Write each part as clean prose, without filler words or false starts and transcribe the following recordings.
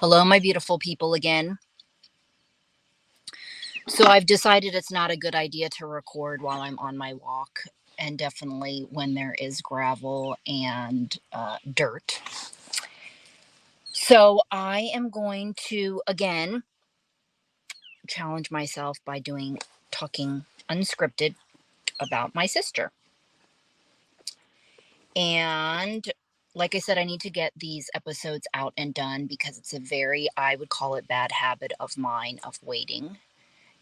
Hello, my beautiful people again. So I've decided it's not a good idea to record while I'm on my walk, and definitely when there is gravel and dirt. So I am going to again challenge myself by doing talking unscripted about my sister. And like I said, I need to get these episodes out and done because it's a very, I would call it, bad habit of mine of waiting.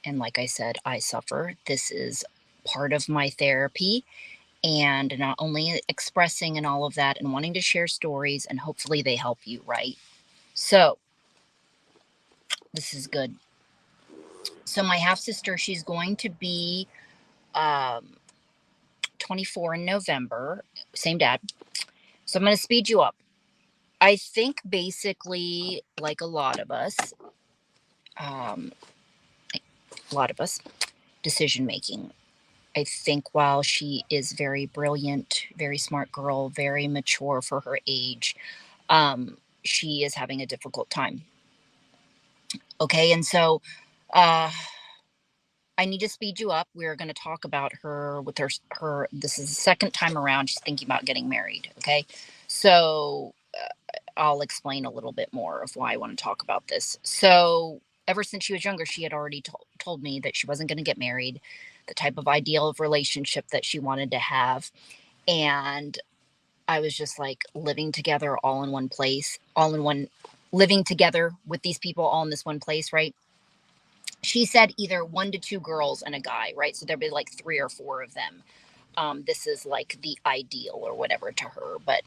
And like I said, I suffer. This is part of my therapy, and not only expressing and all of that and wanting to share stories, and hopefully they help you, right? So, this is good. So, my half sister, she's going to be um, 24 in November, same dad. So, I'm going to speed you up. I think basically, like um, a lot of us, decision making. I think while she is very brilliant, very smart girl, very mature for her age, she is having a difficult time. Okay, and so uh, I need to speed you up. We're going to talk about her with her. This is the second time around she's thinking about getting married. Okay, so I'll explain a little bit more of why I want to talk about this. So ever since she was younger, she had already told me that she wasn't going to get married, the type of ideal of relationship that she wanted to have. And I was just like living together all in one place, all in one, living together with these people all in this one place, right? She said either one to two girls and a guy, right? So there'd be like three or four of them. This is like the ideal or whatever to her. But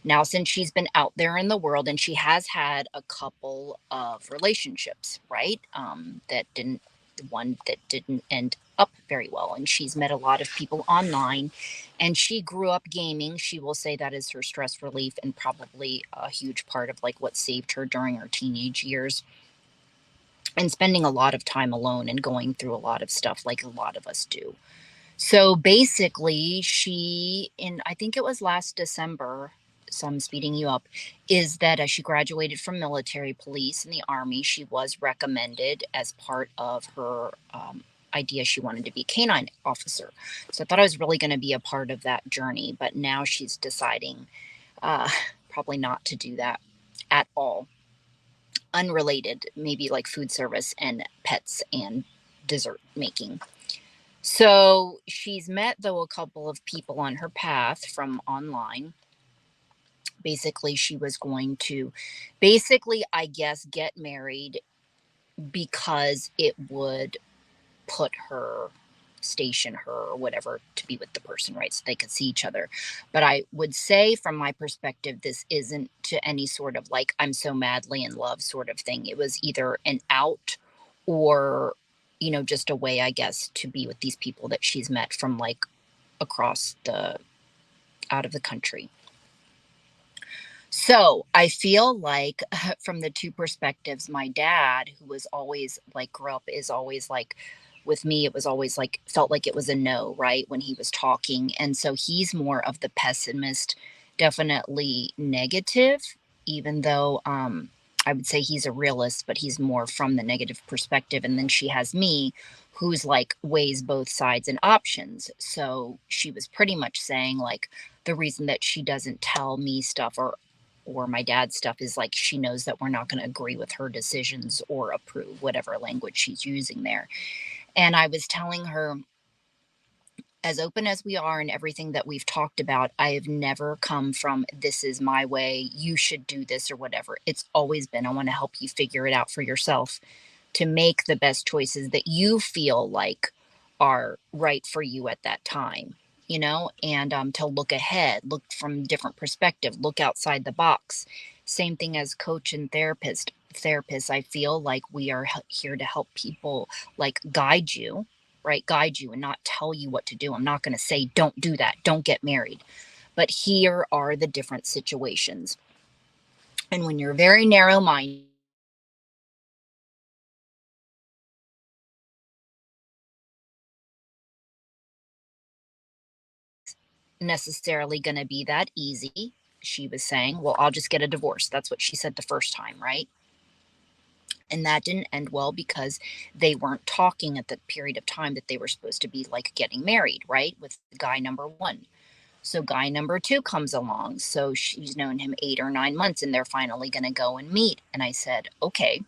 now, since she's been out there in the world and she has had a couple of relationships, right? One that didn't end up very well. And she's met a lot of people online, and she grew up gaming. She will say that is her stress relief and probably a huge part of like what saved her during her teenage years, and spending a lot of time alone and going through a lot of stuff like a lot of us do. So basically, she, in I think it was last December, so I'm speeding you up, is that as she graduated from military police in the Army, she was recommended as part of her idea. She wanted to be a canine officer. So I thought I was really going to be a part of that journey, but now she's deciding uh, probably not to do that at all. Unrelated, maybe like food service and pets and dessert making. So she's met, though, a couple of people on her path from online. Basically, she was going to, basically, I guess, get married because it would put her, station her, or whatever, to be with the person, right? So they could see each other. But I would say, from my perspective, this isn't to any sort of like, I'm so madly in love sort of thing. It was either an out or, just a way, I guess, to be with these people that she's met from like across the out of the country. So I feel like from the two perspectives, my dad, who was always like grew up, is always like, with me, it was always like felt like it was a no, right? When he was talking. And so he's more of the pessimist, definitely negative, even though I would say he's a realist, but he's more from the negative perspective. And then she has me, who's like weighs both sides and options. So she was pretty much saying like the reason that she doesn't tell me stuff or my dad's stuff is like she knows that we're not going to agree with her decisions or approve whatever language she's using there. And I was telling her, as open as we are and everything that we've talked about, I have never come from this is my way, you should do this or whatever. It's always been, I want to help you figure it out for yourself to make the best choices that you feel like are right for you at that time, and to look ahead, look from different perspective, look outside the box. Same thing as coach and therapists. I feel like we are here to help people, like guide you, right? Guide you and not tell you what to do. I'm not going to say don't do that, don't get married, but here are the different situations. And when you're very narrow minded, necessarily going to be that easy. She was saying, well, I'll just get a divorce. That's what she said the first time, right? And that didn't end well because they weren't talking at the period of time that they were supposed to be like getting married, right? With guy number one. So guy number two comes along. So she's known him 8 or 9 months and they're finally going to go and meet. And I said, okay,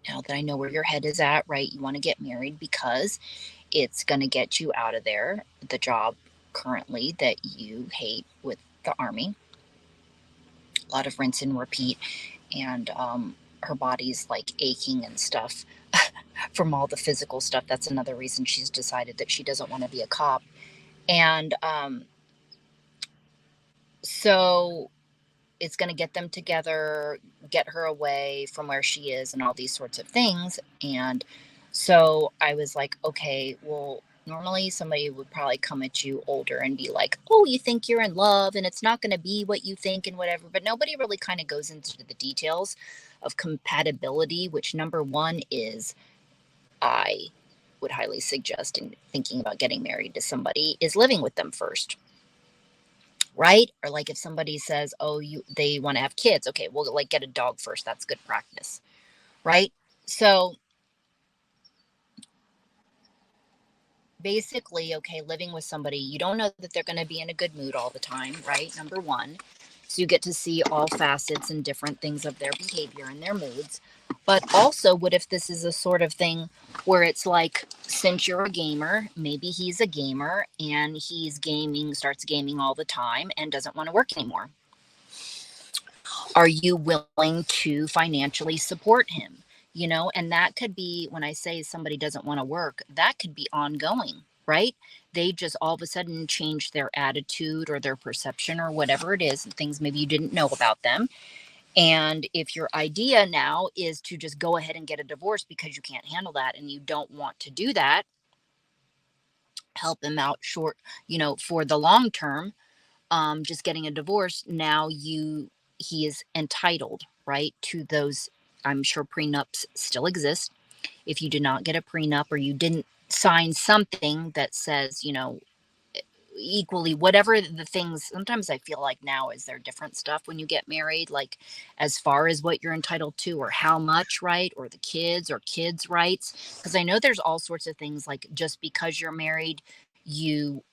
now that I know where your head is at, right? You want to get married because it's going to get you out of there, the job currently that you hate with the Army. A lot of rinse and repeat. And her body's like aching and stuff from all the physical stuff. That's another reason she's decided that she doesn't want to be a cop. And so it's going to get them together, get her away from where she is, and all these sorts of things. And so I was like, okay, well, normally somebody would probably come at you older and be like, oh, you think you're in love and it's not going to be what you think and whatever. But nobody really kind of goes into the details of compatibility, which number one is I would highly suggest in thinking about getting married to somebody is living with them first, right? Or like if somebody says, oh, they want to have kids, okay, well, like get a dog first. That's good practice, right? So basically, okay, living with somebody, you don't know that they're going to be in a good mood all the time, right? Number one. So you get to see all facets and different things of their behavior and their moods. But also, what if this is a sort of thing where it's like, since you're a gamer, maybe he's a gamer and he's gaming, starts gaming all the time and doesn't want to work anymore? Are you willing to financially support him? You know, and that could be when I say somebody doesn't want to work, that could be ongoing, right? They just all of a sudden change their attitude or their perception or whatever it is, things maybe you didn't know about them. And if your idea now is to just go ahead and get a divorce because you can't handle that and you don't want to do that, help him out short, for the long term, just getting a divorce, now he is entitled, right, to those. I'm sure prenups still exist. If you did not get a prenup or you didn't sign something that says, equally, whatever the things, sometimes I feel like now is there different stuff when you get married, like as far as what you're entitled to or how much, right? Or the kids or kids' rights. Because I know there's all sorts of things like just because you're married, you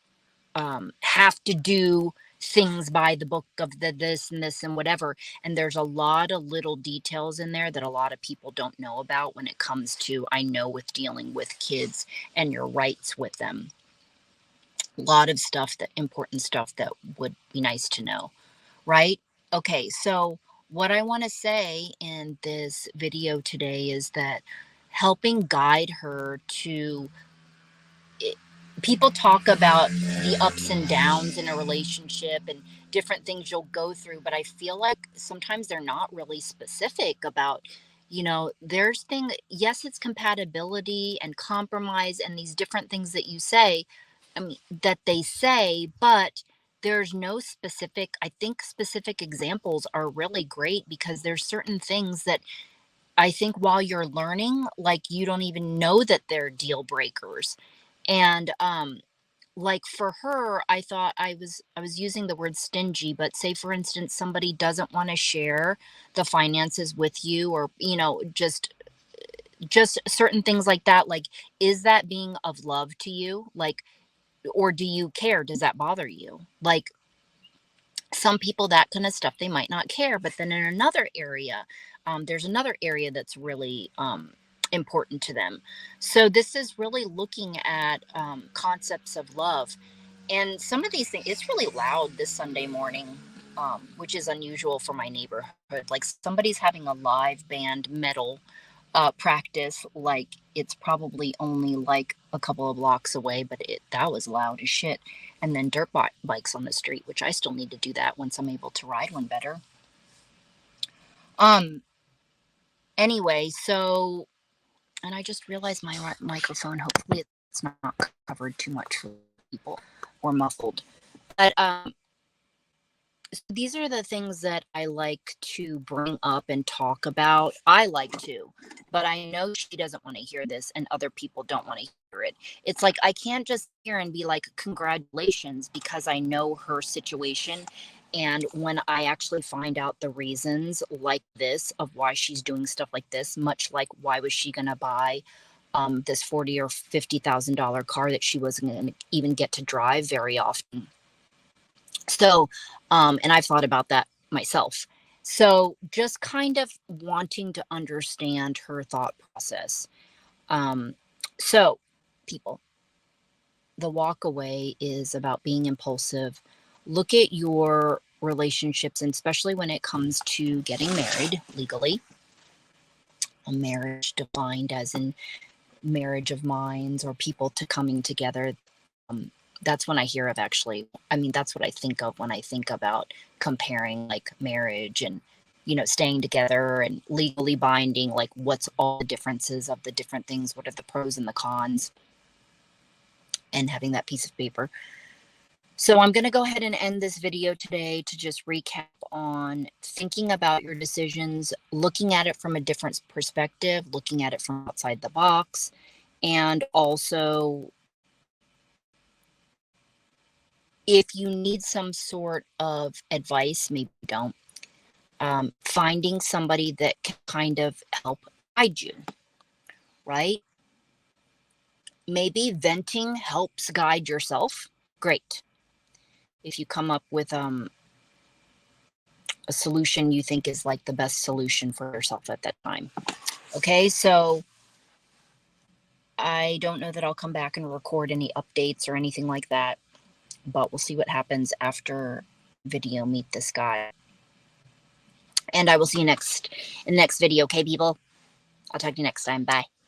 have to do things by the book of the this and this and whatever. And there's a lot of little details in there that a lot of people don't know about when it comes to, I know, with dealing with kids and your rights with them. A lot of stuff, that important stuff that would be nice to know, right? Okay, so what I want to say in this video today is that helping guide her to it, people talk about the ups and downs in a relationship and different things you'll go through, but I feel like sometimes they're not really specific about, there's thing, yes, it's compatibility and compromise and these different things that you say, I mean, that they say, but there's no specific, I think specific examples are really great because there's certain things that I think while you're learning, like you don't even know that they're deal breakers. And like for her, I thought I was using the word stingy, but say for instance somebody doesn't want to share the finances with you, or just certain things like that, like is that being of love to you? Like, or do you care? Does that bother you? Like some people, that kind of stuff, they might not care, but then in another area, there's another area that's really important to them. So this is really looking at concepts of love. And some of these things, it's really loud this Sunday morning, which is unusual for my neighborhood. Like somebody's having a live band metal practice, like it's probably only like a couple of blocks away, but that was loud as shit. And then bikes on the street, which I still need to do that once I'm able to ride one better. Um. Anyway, so, and I just realized my microphone. Hopefully, it's not covered too much for people or muffled. But so these are the things that I like to bring up and talk about. I like to, but I know she doesn't want to hear this and other people don't want to hear it. It's like I can't just hear and be like, congratulations, because I know her situation And when I actually find out the reasons like this of why she's doing stuff like this, much like why was she going to buy this $40,000 or $50,000 car that she wasn't going to even get to drive very often. So, and I've thought about that myself. So, just kind of wanting to understand her thought process. Um, so, people, the walk away is about being impulsive. Look at your relationships, and especially when it comes to getting married legally, a marriage defined as in marriage of minds or people to coming together. Um, that's when I hear of actually, I mean, that's what I think of when I think about comparing like marriage and, staying together and legally binding, like what's all the differences of the different things, what are the pros and the cons, and having that piece of paper. So I'm going to go ahead and end this video today to just recap on thinking about your decisions, looking at it from a different perspective, looking at it from outside the box, and also if you need some sort of advice, maybe you don't, finding somebody that can kind of help guide you, right? Maybe venting helps guide yourself. Great. If you come up with a solution you think is like the best solution for yourself at that time. Okay, so I don't know that I'll come back and record any updates or anything like that, but we'll see what happens after video Meet This Guy. And I will see you in the next video. Okay, people? I'll talk to you next time. Bye.